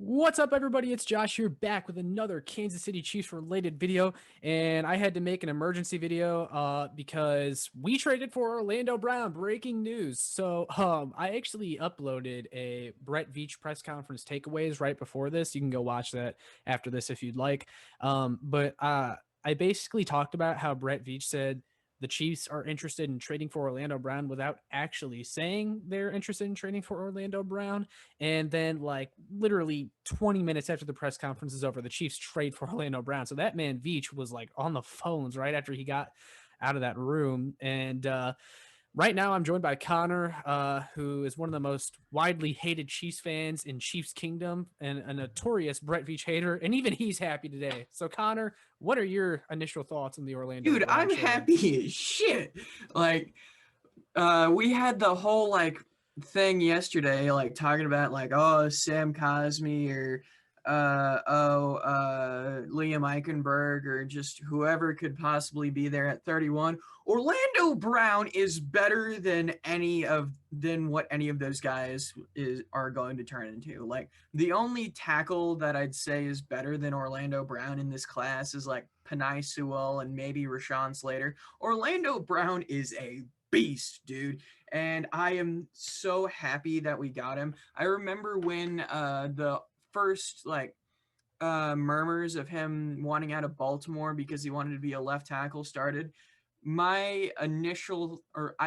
What's up, everybody? It's Josh here, back with another Kansas City Chiefs related video. And I had to make an emergency video because we traded for Orlando Brown. Breaking news. I actually uploaded a Brett Veach press conference takeaways right before this. You can go watch that after this if you'd like. But I basically talked about how Brett Veach said the Chiefs are interested in trading for Orlando Brown without actually saying they're interested in trading for Orlando Brown. And then, like, literally 20 minutes after the press conference is over, the Chiefs trade for Orlando Brown. So that man Veach was like on the phones right after he got out of that room. And right now, I'm joined by Connor, who is one of the most widely hated Chiefs fans in Chiefs Kingdom and a notorious Brett Veach hater. And even he's happy today. So, Connor, what are your initial thoughts on the Orlando Dude, Brown I'm trade? happy as shit. Like, we had the whole thing yesterday, talking about oh, Sam Cosmi or Liam Eichenberg or just whoever could possibly be there at 31. Orlando Brown is better than what any of those guys are going to turn into. Like, the only tackle that I'd say is better than Orlando Brown in this class is like Panay Sewell and maybe Rashawn Slater. Orlando Brown is a beast, dude. And I am so happy that we got him. I remember when the first murmurs of him wanting out of Baltimore because he wanted to be a left tackle started. I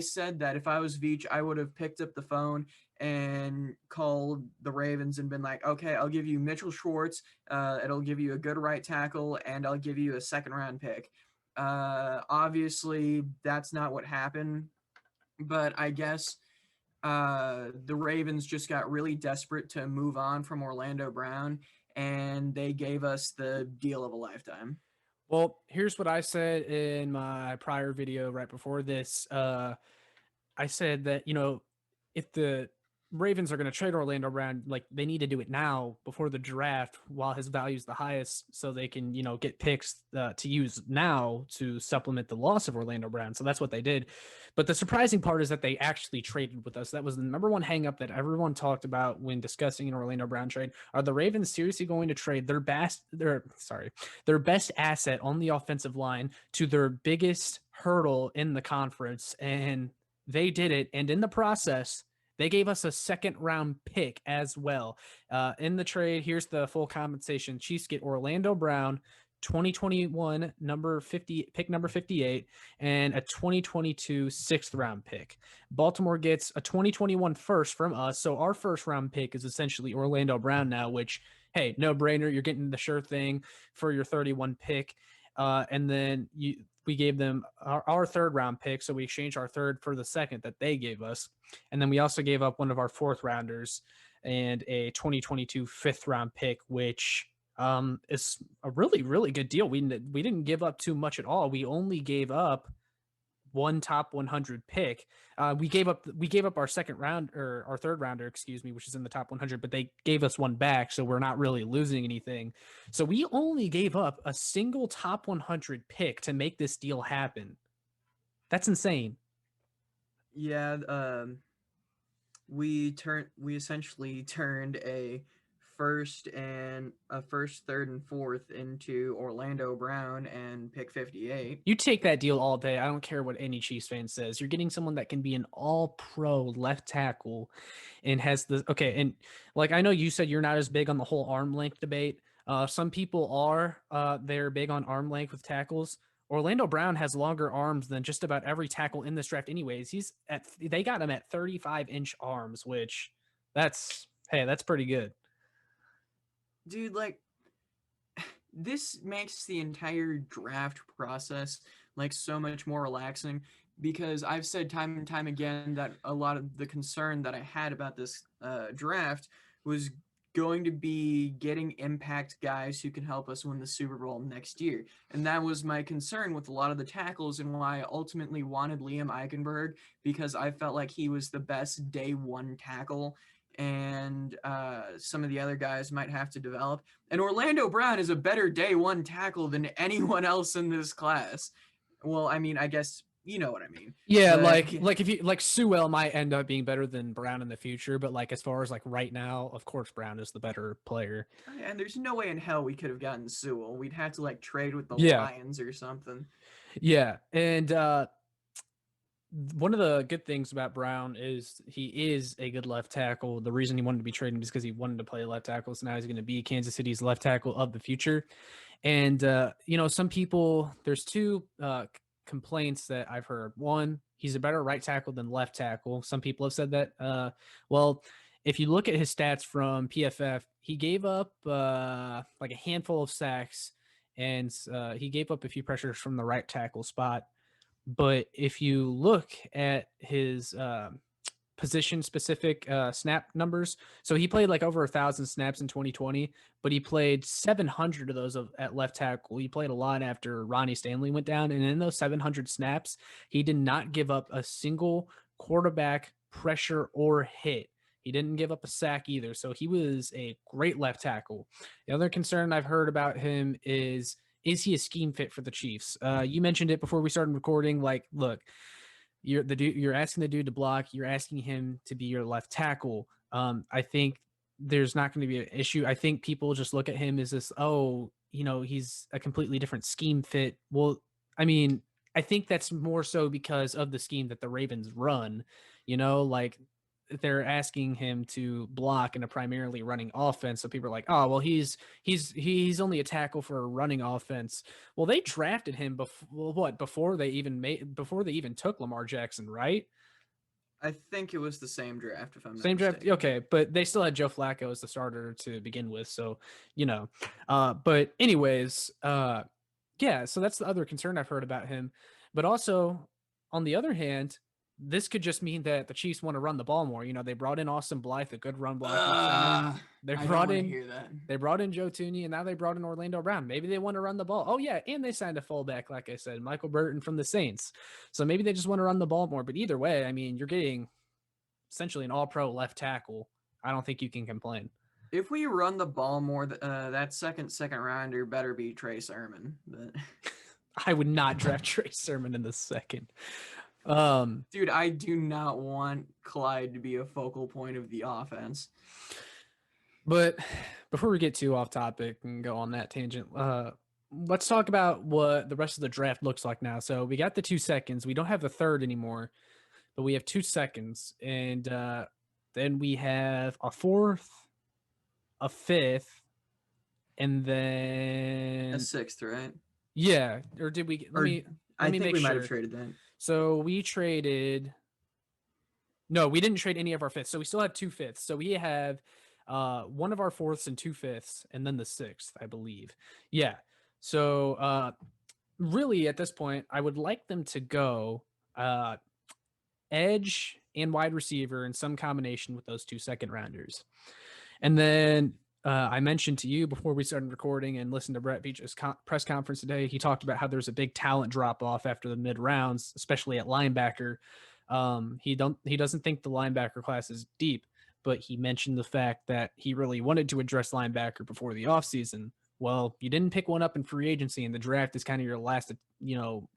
said that if I was Veach, I would have picked up the phone and called the Ravens and been like, okay, I'll give you Mitchell Schwartz. It'll give you a good right tackle, and I'll give you a second round pick. Obviously, that's not what happened, but I guess the Ravens just got really desperate to move on from Orlando Brown, and they gave us the deal of a lifetime. Well, here's what I said in my prior video right before this. I said that, if the Ravens are going to trade Orlando Brown, like, they need to do it now before the draft while his value is the highest so they can, get picks to use now to supplement the loss of Orlando Brown. So that's what they did. But the surprising part is that they actually traded with us. That was the number one hangup that everyone talked about when discussing an Orlando Brown trade. Are the Ravens seriously going to trade their best asset on the offensive line to their biggest hurdle in the conference? And they did it. And in the process, they gave us a second round pick as well. In the trade, here's the full compensation. Chiefs get Orlando Brown, 2021 pick number 58, and a 2022 sixth round pick. Baltimore gets a 2021 first from us. So our first round pick is essentially Orlando Brown now, which, hey, no brainer. You're getting the sure thing for your 31 pick. And then we gave them our third round pick. So we exchanged our third for the second that they gave us. And then we also gave up one of our fourth rounders and a 2022 fifth round pick, which is a really, really good deal. We didn't give up too much at all. We only gave up one top 100 pick. We gave up our second round, or our third rounder, excuse me, which is in the top 100, but they gave us one back, so we're not really losing anything. So we only gave up a single top 100 pick to make this deal happen. That's insane. Yeah, we essentially turned a first, third, and fourth into Orlando Brown and pick 58. You take that deal all day. I don't care what any Chiefs fan says. You're getting someone that can be an all-pro left tackle and has the okay. And, like, I know you said you're not as big on the whole arm length debate. Some people are. They're big on arm length with tackles. Orlando Brown has longer arms than just about every tackle in this draft. Anyways, they got him at 35-inch arms, which that's pretty good. Dude, this makes the entire draft process so much more relaxing, because I've said time and time again that a lot of the concern that I had about this draft was going to be getting impact guys who can help us win the Super Bowl next year. And that was my concern with a lot of the tackles, and why I ultimately wanted Liam Eichenberg, because I felt like he was the best day one tackle, and some of the other guys might have to develop. And Orlando Brown is a better day one tackle than anyone else in this class. Well, I mean, I guess you know what I mean. Yeah, But like if you like Sewell might end up being better than Brown in the future, but like as far as like right now, of course Brown is the better player. and there's no way in hell we could have gotten Sewell. We'd have to like trade with the Yeah. Lions or something. Yeah. And one of the good things about Brown is he is a good left tackle. The reason he wanted to be traded is because he wanted to play left tackle. So now he's going to be Kansas City's left tackle of the future. And you know, some people there's two complaints that I've heard. One, he's a better right tackle than left tackle. Some people have said that. Well, if you look at his stats from PFF, he gave up like a handful of sacks, and he gave up a few pressures from the right tackle spot. But if you look at his position specific snap numbers, so he played like over 1,000 snaps in 2020, but he played 700 of those at left tackle. He played a lot after Ronnie Stanley went down, and in those 700 snaps, he did not give up a single quarterback pressure or hit. He didn't give up a sack either, so he was a great left tackle. The other concern I've heard about him is he a scheme fit for the Chiefs? You mentioned it before we started recording. Like, look, you're asking the dude to block. You're asking him to be your left tackle. I think there's not going to be an issue. I think people just look at him as this, oh, you know, he's a completely different scheme fit. Well, I mean, I think that's more so because of the scheme that the Ravens run. You know, like they're asking him to block in a primarily running offense. So people are like, oh, well, he's only a tackle for a running offense. Well, they drafted him before they even took Lamar Jackson, right? I think it was the same draft, if I'm not Same draft, mistaken. okay, but they still had Joe Flacco as the starter to begin with, so you know. But anyways, yeah, so that's the other concern I've heard about him. But also, on the other hand, this could just mean that the Chiefs want to run the ball more. You know, they brought in Austin Blythe, a good run blocking center. They I don't brought want to in hear that. they brought in Joe Tooney, and now they brought in Orlando Brown. Maybe they want to run the ball. Oh yeah, and they signed a fullback, like I said, Michael Burton from the Saints. So maybe they just want to run the ball more. But either way, I mean, you're getting essentially an all-pro left tackle. I don't think you can complain. If we run the ball more, that second rounder better be Trey Sermon. But I would not draft Trey Sermon in the second. dude, I do not want Clyde to be a focal point of the offense. But before we get too off topic and go on that tangent, let's talk about what the rest of the draft looks like now. So we got the 2 seconds. We don't have the third anymore, but we have 2 seconds. And then we have a fourth, a fifth, and then a sixth, right? Yeah. Or did we let me I think make we sure. might have traded that. So we traded. No, we didn't trade any of our fifths. So we still have 2 fifths. So we have one of our fourths and 2 fifths, and then the sixth, I believe. Yeah. So really at this point, I would like them to go edge and wide receiver in some combination with those 2 second rounders. And then I mentioned to you before we started recording and listened to Brett Veach's press conference today, he talked about how there's a big talent drop off after the mid rounds, especially at linebacker. He doesn't think the linebacker class is deep, but he mentioned the fact that he really wanted to address linebacker before the offseason. Well, you didn't pick one up in free agency, and the draft is kind of your last,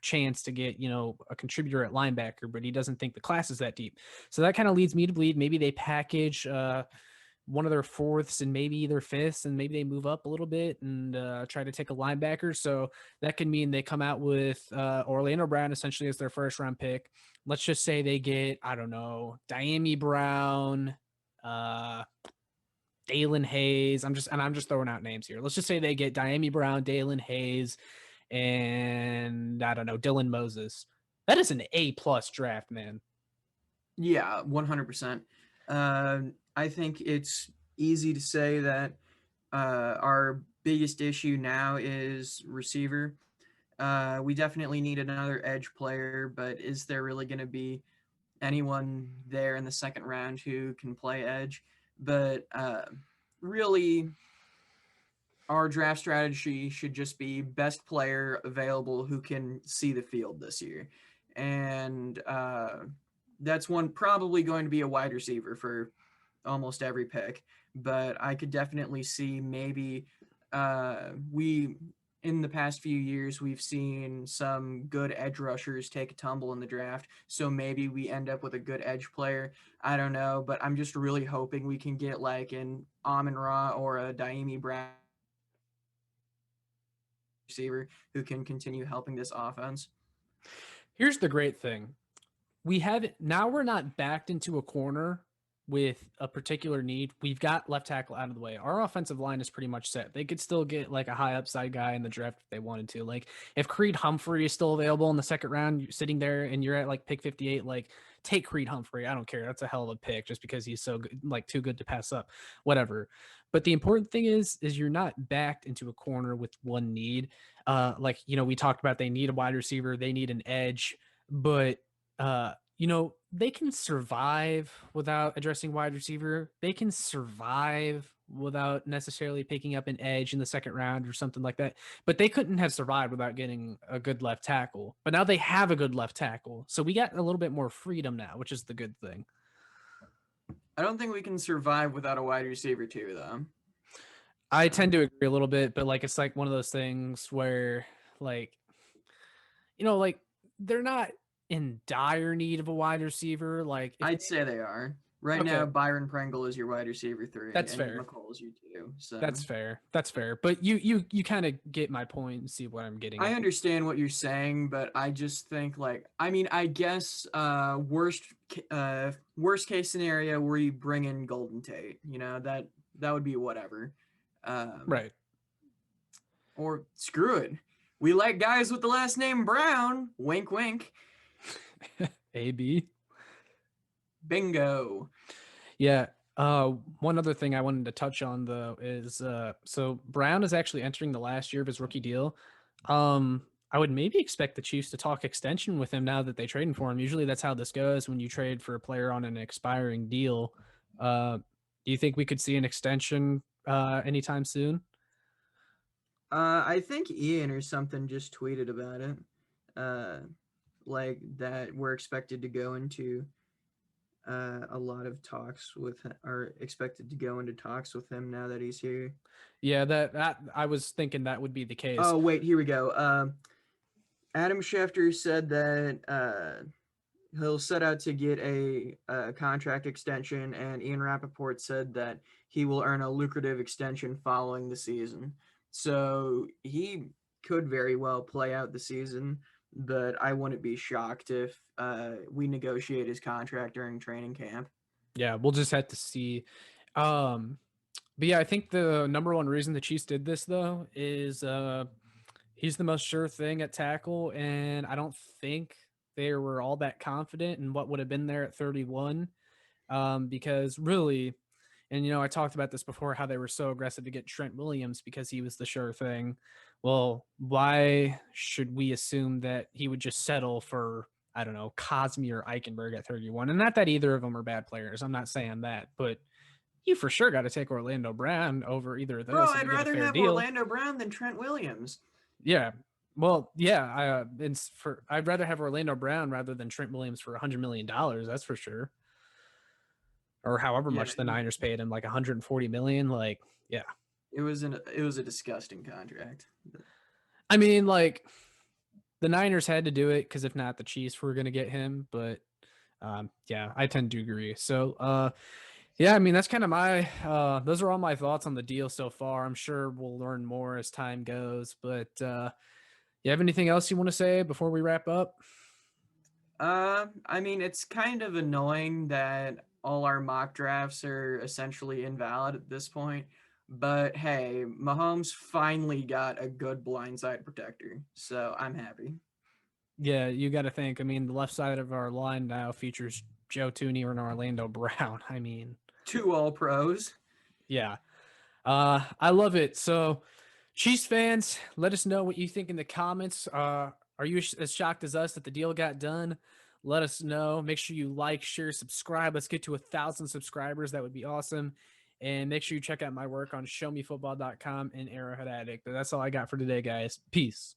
chance to get, a contributor at linebacker, but he doesn't think the class is that deep. So that kind of leads me to believe maybe they package one of their fourths and maybe their fifths, and maybe they move up a little bit and try to take a linebacker. So that could mean they come out with Orlando Brown essentially as their first round pick. Let's just say they get, I don't know, Diami Brown, Dalen Hayes. I'm just throwing out names here. Let's just say they get Diami Brown, Dalen Hayes, and I don't know, Dylan Moses. That is an A+ draft, man. Yeah, 100%. I think it's easy to say that our biggest issue now is receiver. We definitely need another edge player, but is there really going to be anyone there in the second round who can play edge? But really, our draft strategy should just be best player available who can see the field this year. And that's one probably going to be a wide receiver for almost every pick. But I could definitely see maybe we in the past few years, we've seen some good edge rushers take a tumble in the draft. So maybe we end up with a good edge player. I don't know, but I'm just really hoping we can get like an Amon Ra or a Daimi Brown receiver who can continue helping this offense. Here's the great thing. We have it now. We're not backed into a corner with a particular need. We've got left tackle out of the way. Our offensive line is pretty much set. They could still get like a high upside guy in the draft if they wanted to. Like if Creed Humphrey is still available in the second round, you're sitting there and you're at like pick 58, like take Creed Humphrey. I don't care. That's a hell of a pick just because he's so good, like too good to pass up, whatever. But the important thing is you're not backed into a corner with one need. Like, we talked about they need a wide receiver, they need an edge, but they can survive without addressing wide receiver. They can survive without necessarily picking up an edge in the second round or something like that. But they couldn't have survived without getting a good left tackle. But now they have a good left tackle. So we got a little bit more freedom now, which is the good thing. I don't think we can survive without a wide receiver too, though. I tend to agree a little bit, but like it's like one of those things where like like they're not in dire need of a wide receiver. Like if I'd say they are. Right okay, now, Byron Pringle is your wide receiver 3, that's and fair. McColl is your 2. So That's fair. That's fair. But you kind of get my point and see what I'm getting I at. understand what you're saying, but I just think like I mean I guess worst case scenario where you bring in Golden Tate, that would be whatever. Um, Right. or screw it, we like guys with the last name Brown. Wink, wink. AB. Bingo. Yeah. One other thing I wanted to touch on though is so Brown is actually entering the last year of his rookie deal. I would maybe expect the Chiefs to talk extension with him now that they traded for him. Usually that's how this goes when you trade for a player on an expiring deal. Do you think we could see an extension anytime soon? I think Ian or something just tweeted about it. Uh, like that we're expected to go into a lot of talks with are expected to go into talks with him now that he's here. Yeah, that I was thinking that would be the case. Oh wait, here we go. Adam Schefter said that he'll set out to get a contract extension, and Ian Rappaport said that he will earn a lucrative extension following the season. So he could very well play out the season, but I wouldn't be shocked if we negotiate his contract during training camp. Yeah, we'll just have to see. Um, but yeah, I think the number one reason the Chiefs did this though is he's the most sure thing at tackle, and I don't think they were all that confident in what would have been there at 31. Because really, and I talked about this before, how they were so aggressive to get Trent Williams because he was the sure thing. Well, why should we assume that he would just settle for, I don't know, Cosme or Eichenberg at 31? And not that either of them are bad players. I'm not saying that, but you for sure got to take Orlando Brown over either of Bro, those if I'd you get a rather fair have deal. Orlando Brown than Trent Williams. Yeah. Well, yeah, I'd rather have Orlando Brown rather than Trent Williams for $100 million. That's for sure. Or however Yeah, much the Niners paid him, like 140 million. Like, yeah. it was a disgusting contract. I mean, like the Niners had to do it because if not, the Chiefs were going to get him. But yeah, I tend to agree. So, yeah, I mean, that's kind of those are all my thoughts on the deal so far. I'm sure we'll learn more as time goes. But you have anything else you want to say before we wrap up? I mean, it's kind of annoying that all our mock drafts are essentially invalid at this point. But hey, Mahomes finally got a good blindside protector, so I'm happy. Yeah, you got to think. I mean, the left side of our line now features Joe Tooney and Orlando Brown. I mean, 2 all pros. yeah. I love it. So, Chiefs fans, let us know what you think in the comments. Are you as shocked as us that the deal got done? Let us know. Make sure you like, share, subscribe. Let's get to 1,000 subscribers. That would be awesome. And make sure you check out my work on showmefootball.com and Arrowhead Addict. But that's all I got for today, guys. Peace.